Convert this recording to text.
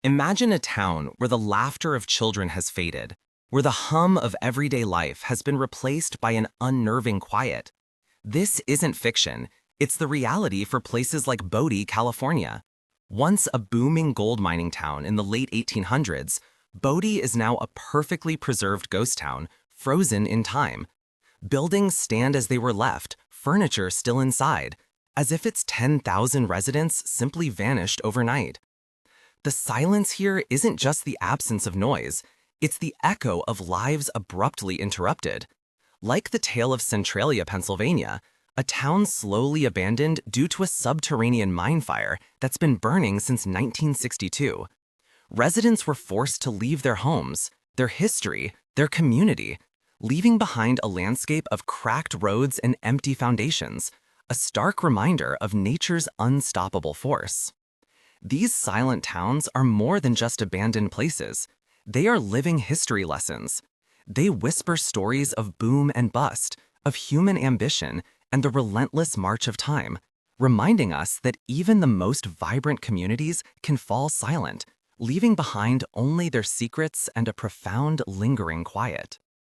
Imagine a town where the laughter of children has faded, where the hum of everyday life has been replaced by an unnerving quiet. This isn't fiction, it's the reality for places like Bodie, California. Once a booming gold mining town in the late 1800s, Bodie is now a perfectly preserved ghost town, frozen in time. Buildings stand as they were left, furniture still inside, as if its 10,000 residents simply vanished overnight. The silence here isn't just the absence of noise, it's the echo of lives abruptly interrupted. Like the tale of Centralia, Pennsylvania, a town slowly abandoned due to a subterranean mine fire that's been burning since 1962. Residents were forced to leave their homes, their history, their community, leaving behind a landscape of cracked roads and empty foundations, a stark reminder of nature's unstoppable force. These silent towns are more than just abandoned places. They are living history lessons. They whisper stories of boom and bust, of human ambition, and the relentless march of time, reminding us that even the most vibrant communities can fall silent, leaving behind only their secrets and a profound, lingering quiet.